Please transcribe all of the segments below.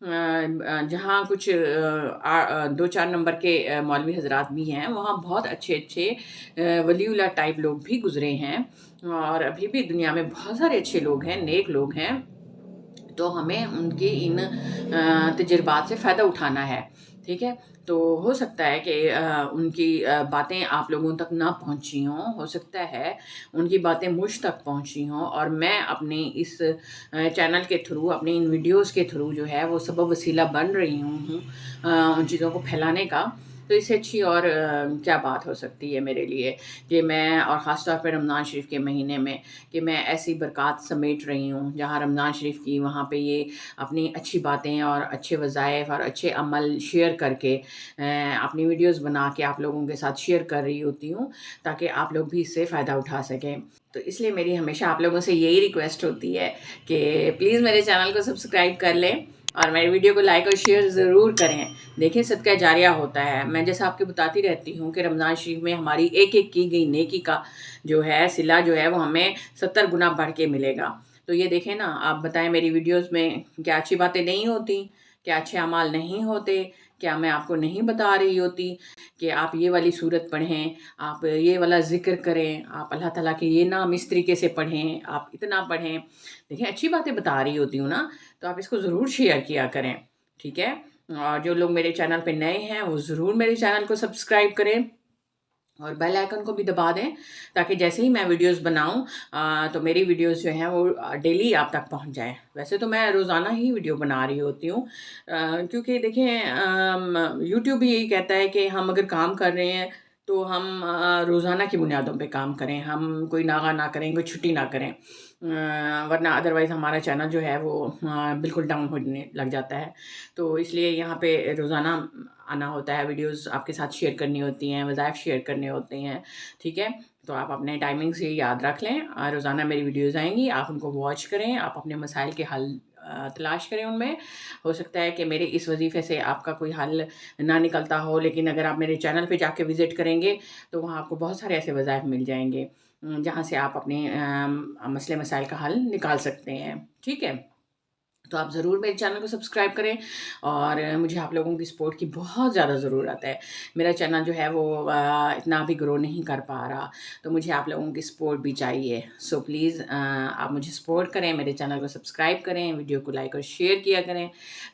جہاں کچھ 2-4 نمبر کے مولوی حضرات بھی ہیں، وہاں بہت اچھے اچھے ولی اللہ ٹائپ لوگ بھی گزرے ہیں، اور ابھی بھی دنیا میں بہت سارے اچھے لوگ ہیں، نیک لوگ ہیں۔ تو ہمیں ان کے ان تجربات سے فائدہ اٹھانا ہے، ٹھیک ہے؟ تو ہو سکتا ہے کہ ان کی باتیں آپ لوگوں تک نہ پہنچی ہوں، ہو سکتا ہے ان کی باتیں مجھ تک پہنچی ہوں، اور میں اپنے اس چینل کے تھرو، اپنی ان ویڈیوز کے تھرو جو ہے وہ سبب وسیلہ بن رہی ہوں ان چیزوں کو پھیلانے کا۔ تو اس سے اچھی اور کیا بات ہو سکتی ہے میرے لیے کہ میں، اور خاص طور پہ رمضان شریف کے مہینے میں، کہ میں ایسی برکات سمیٹ رہی ہوں جہاں رمضان شریف کی، وہاں پہ یہ اپنی اچھی باتیں اور اچھے وظائف اور اچھے عمل شیئر کر کے، اپنی ویڈیوز بنا کے آپ لوگوں کے ساتھ شیئر کر رہی ہوتی ہوں، تاکہ آپ لوگ بھی اس سے فائدہ اٹھا سکیں۔ تو اس لیے میری ہمیشہ آپ لوگوں سے یہی ریکویسٹ ہوتی ہے کہ پلیز میرے چینل کو سبسکرائب کر لیں، اور میری ویڈیو کو لائک اور شیئر ضرور کریں۔ دیکھیں صدقہ جاریہ ہوتا ہے، میں جیسا آپ کو بتاتی رہتی ہوں کہ رمضان شریف میں ہماری ایک ایک کی گئی نیکی کا جو ہے صلہ جو ہے وہ ہمیں 70 گنا بڑھ کے ملے گا۔ تو یہ دیکھیں نا، آپ بتائیں میری ویڈیوز میں کیا اچھی باتیں نہیں ہوتی؟ کیا اچھے اعمال نہیں ہوتے؟ کیا میں آپ کو نہیں بتا رہی ہوتی کہ آپ یہ والی صورت پڑھیں، آپ یہ والا ذکر کریں، آپ اللہ تعالیٰ کے یہ نام اس طریقے سے پڑھیں، آپ اتنا پڑھیں؟ دیکھیں اچھی باتیں بتا رہی ہوتی ہوں نا، تو آپ اس کو ضرور شیئر کیا کریں، ٹھیک ہے؟ اور جو لوگ میرے چینل پہ نئے ہیں وہ ضرور میرے چینل کو سبسکرائب کریں، اور بیل آئیکن کو بھی دبا دیں، تاکہ جیسے ہی میں ویڈیوز بناؤں تو میری ویڈیوز جو ہیں وہ ڈیلی آپ تک پہنچ جائیں۔ ویسے تو میں روزانہ ہی ویڈیو بنا رہی ہوتی ہوں، کیونکہ دیکھیں یوٹیوب بھی یہی کہتا ہے کہ ہم اگر کام کر رہے ہیں تو ہم روزانہ کی بنیادوں پہ کام کریں، ہم کوئی ناغہ نہ کریں، کوئی چھٹی نہ کریں، ورنہ ادروائز ہمارا چینل جو ہے وہ بالکل ڈاؤن ہونے لگ جاتا ہے۔ تو اس لیے یہاں پہ روزانہ آنا ہوتا ہے، ویڈیوز آپ کے ساتھ شیئر کرنی ہوتی ہیں، وظائف شیئر کرنے ہوتے ہیں، ٹھیک ہے؟ تو آپ اپنے ٹائمنگ سے یاد رکھ لیں، روزانہ میری ویڈیوز آئیں گی، آپ ان کو واچ کریں، آپ اپنے مسائل کے حل تلاش کریں ان میں۔ ہو سکتا ہے کہ میرے اس وظیفے سے آپ کا کوئی حل نہ نکلتا ہو، لیکن اگر آپ میرے چینل پہ جا کے وزٹ کریں گے تو وہاں آپ کو بہت سارے ایسے وظائف مل جائیں گے جہاں سے آپ اپنے مسئلے مسائل کا حل نکال سکتے ہیں، ٹھیک ہے؟ تو آپ ضرور میرے چینل کو سبسکرائب کریں، اور مجھے آپ لوگوں کی سپورٹ کی بہت زیادہ ضرورت ہے۔ میرا چینل جو ہے وہ اتنا بھی گرو نہیں کر پا رہا، تو مجھے آپ لوگوں کی سپورٹ بھی چاہیے۔ سو پلیز آپ مجھے سپورٹ کریں، میرے چینل کو سبسکرائب کریں، ویڈیو کو لائک اور شیئر کیا کریں،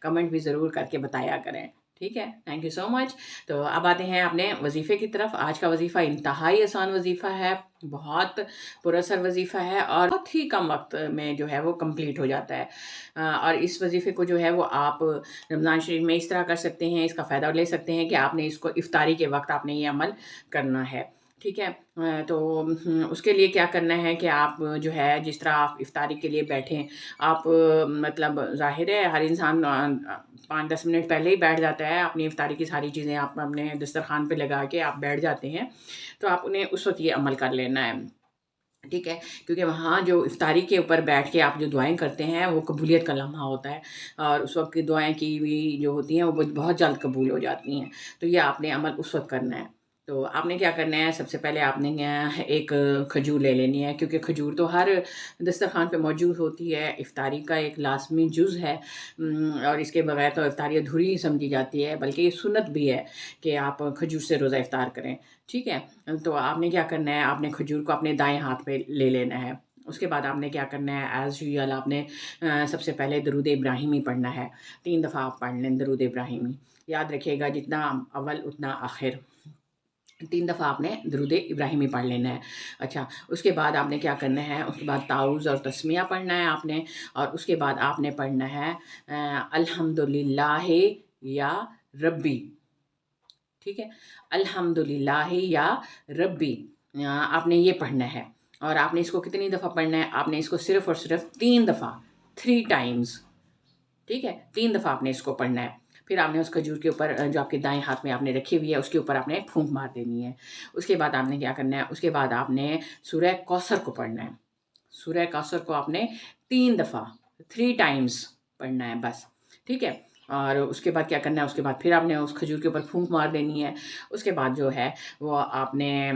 کمنٹ بھی ضرور کر کے بتایا کریں، ٹھیک ہے؟ تھینک یو سو مچ۔ تو اب آتے ہیں اپنے وظیفے کی طرف۔ آج کا وظیفہ انتہائی آسان وظیفہ ہے، بہت پر اثر وظیفہ ہے، اور بہت ہی کم وقت میں جو ہے وہ کمپلیٹ ہو جاتا ہے، اور اس وظیفے کو جو ہے وہ آپ رمضان شریف میں اس طرح کر سکتے ہیں، اس کا فائدہ لے سکتے ہیں کہ آپ نے اس کو افطاری کے وقت آپ نے یہ عمل کرنا ہے، ٹھیک ہے؟ تو اس کے لیے کیا کرنا ہے کہ آپ جو ہے جس طرح آپ افطاری کے لیے بیٹھیں، آپ مطلب ظاہر ہے ہر انسان 5-10 منٹ پہلے ہی بیٹھ جاتا ہے، اپنی افطاری کی ساری چیزیں آپ اپنے دسترخوان پہ لگا کے آپ بیٹھ جاتے ہیں، تو آپ انہیں اس وقت یہ عمل کر لینا ہے، ٹھیک ہے؟ کیونکہ وہاں جو افطاری کے اوپر بیٹھ کے آپ جو دعائیں کرتے ہیں وہ قبولیت کا لمحہ ہوتا ہے، اور اس وقت کی دعائیں کی ہوئی جو ہوتی ہیں وہ بہت جلد قبول ہو جاتی ہیں، تو یہ آپ نے عمل اس وقت کرنا ہے۔ تو آپ نے کیا کرنا ہے، سب سے پہلے آپ نے ایک کھجور لے لینی ہے، کیونکہ کھجور تو ہر دسترخوان پہ موجود ہوتی ہے، افطاری کا ایک لازمی جز ہے، اور اس کے بغیر تو افطاری ادھوری سمجھی جاتی ہے، بلکہ یہ سنت بھی ہے کہ آپ کھجور سے روزہ افطار کریں، ٹھیک ہے؟ تو آپ نے کیا کرنا ہے، آپ نے کھجور کو اپنے دائیں ہاتھ پہ لے لینا ہے۔ اس کے بعد آپ نے کیا کرنا ہے، ایز یوزول آپ نے سب سے پہلے درود ابراہیمی پڑھنا ہے، 3 دفعہ آپ پڑھ لیں درود ابراہیمی، یاد رکھیے گا جتنا اول اتنا آخر، 3 دفعہ آپ نے درود ابراہیمی پڑھ لینا ہے۔ اچھا، اس کے بعد آپ نے کیا کرنا ہے، اس کے بعد تعوذ اور تسمیہ پڑھنا ہے آپ نے، اور اس کے بعد آپ نے پڑھنا ہے الحمدللہ یا ربی، ٹھیک ہے؟ الحمدللہ یا ربی، آپ نے یہ پڑھنا ہے، اور آپ نے اس کو کتنی دفعہ پڑھنا ہے، آپ نے اس کو صرف اور صرف 3 دفعہ، 3 ٹائمز، ٹھیک ہے؟ 3 دفعہ آپ نے اس کو پڑھنا ہے۔ پھر آپ نے اس کھجور کے اوپر جو آپ کے دائیں ہاتھ میں آپ نے رکھی ہوئی ہے اس کے اوپر آپ نے پھونک مار دینی ہے۔ اس کے بعد آپ نے کیا کرنا ہے، اس کے بعد آپ نے سورہ کوثر کو پڑھنا ہے، سورہ کوثر کو آپ نے 3 دفعہ، 3 ٹائمز پڑھنا ہے بس، ٹھیک ہے؟ اور اس کے بعد کیا کرنا ہے، اس کے بعد پھر آپ نے اس کھجور کے اوپر پھونک مار دینی ہے۔ اس کے بعد جو ہے وہ آپ نے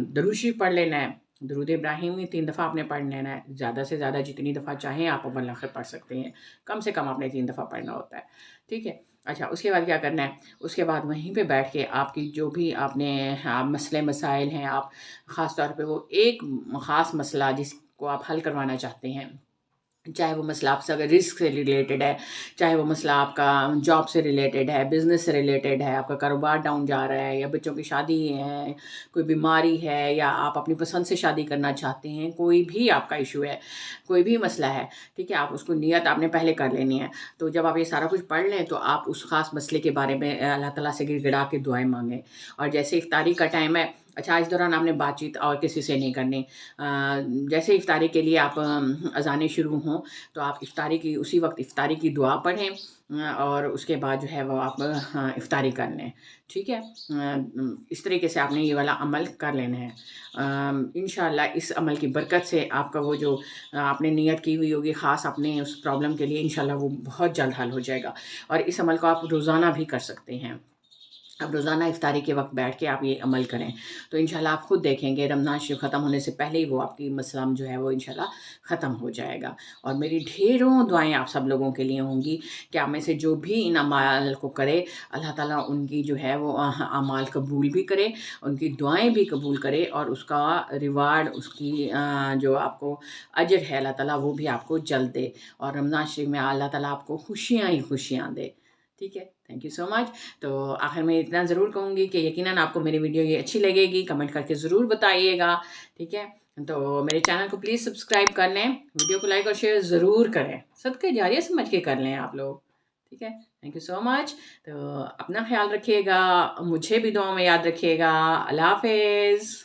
درود شریف پڑھ لینا ہے، درود ابراہیمی 3 دفعہ آپ نے پڑھ لینا ہے، زیادہ سے زیادہ جتنی دفعہ چاہیں آپ اول آخر پڑھ سکتے ہیں، کم سے کم آپ نے 3 دفعہ پڑھنا ہوتا ہے، ٹھیک ہے؟ اچھا، اس کے بعد کیا کرنا ہے؟ اس کے بعد وہیں پہ بیٹھ کے آپ کی جو بھی آپ نے مسئلے مسائل ہیں، آپ خاص طور پہ وہ ایک خاص مسئلہ جس کو آپ حل کروانا چاہتے ہیں، چاہے وہ مسئلہ آپ سے اگر رزق سے ریلیٹڈ ہے، چاہے وہ مسئلہ آپ کا جاب سے ریلیٹڈ ہے، بزنس سے ریلیٹڈ ہے، آپ کا کاروبار ڈاؤن جا رہا ہے، یا بچوں کی شادی ہے، کوئی بیماری ہے، یا آپ اپنی پسند سے شادی کرنا چاہتے ہیں، کوئی بھی آپ کا ایشو ہے، کوئی بھی مسئلہ ہے، ٹھیک ہے، آپ اس کو نیت آپ نے پہلے کر لینی ہے۔ تو جب آپ یہ سارا کچھ پڑھ لیں تو آپ اس خاص مسئلے کے بارے میں اللہ تعالیٰ سے گڑ گڑا کے دعائیں مانگیں۔ اور جیسے افطاری کا ٹائم ہے، اچھا اس دوران آپ نے بات چیت اور کسی سے نہیں کرنی، جیسے افطاری کے لیے آپ اذانیں شروع ہوں تو آپ افطاری کی اسی وقت افطاری کی دعا پڑھیں، اور اس کے بعد جو ہے وہ آپ افطاری کر لیں، ٹھیک ہے؟ اس طریقے سے آپ نے یہ والا عمل کر لینا ہے۔ انشاءاللہ اس عمل کی برکت سے آپ کا وہ جو آپ نے نیت کی ہوئی ہوگی خاص اپنے اس پرابلم کے لیے، انشاءاللہ وہ بہت جلد حل ہو جائے گا۔ اور اس عمل کو آپ روزانہ بھی کر سکتے ہیں، اب روزانہ افطاری کے وقت بیٹھ کے آپ یہ عمل کریں تو انشاءاللہ آپ خود دیکھیں گے رمضان شریف ختم ہونے سے پہلے ہی وہ آپ کی مسئلہ جو ہے وہ انشاءاللہ ختم ہو جائے گا۔ اور میری ڈھیروں دعائیں آپ سب لوگوں کے لیے ہوں گی کہ آپ میں سے جو بھی ان اعمال کو کرے، اللہ تعالیٰ ان کی جو ہے وہ اعمال قبول بھی کرے، ان کی دعائیں بھی قبول کرے، اور اس کا ریوارڈ، اس کی جو آپ کو اجر ہے اللہ تعالیٰ وہ بھی آپ کو جلد دے، اور رمضان شریف میں اللہ تعالیٰ آپ کو خوشیاں ہی خوشیاں دے، ٹھیک ہے؟ تھینک یو سو مچ۔ تو آخر میں اتنا ضرور کہوں گی کہ یقیناً آپ کو میری ویڈیو یہ اچھی لگے گی، کمنٹ کر کے ضرور بتائیے گا، ٹھیک ہے؟ تو میرے چینل کو پلیز سبسکرائب کر لیں، ویڈیو کو لائک اور شیئر ضرور کریں، صدقہ جاریہ سمجھ کے کر لیں آپ لوگ، ٹھیک ہے؟ تھینک یو سو مچ۔ تو اپنا خیال رکھیے گا، مجھے بھی دعاؤں میں یاد رکھیے گا۔ اللہ حافظ۔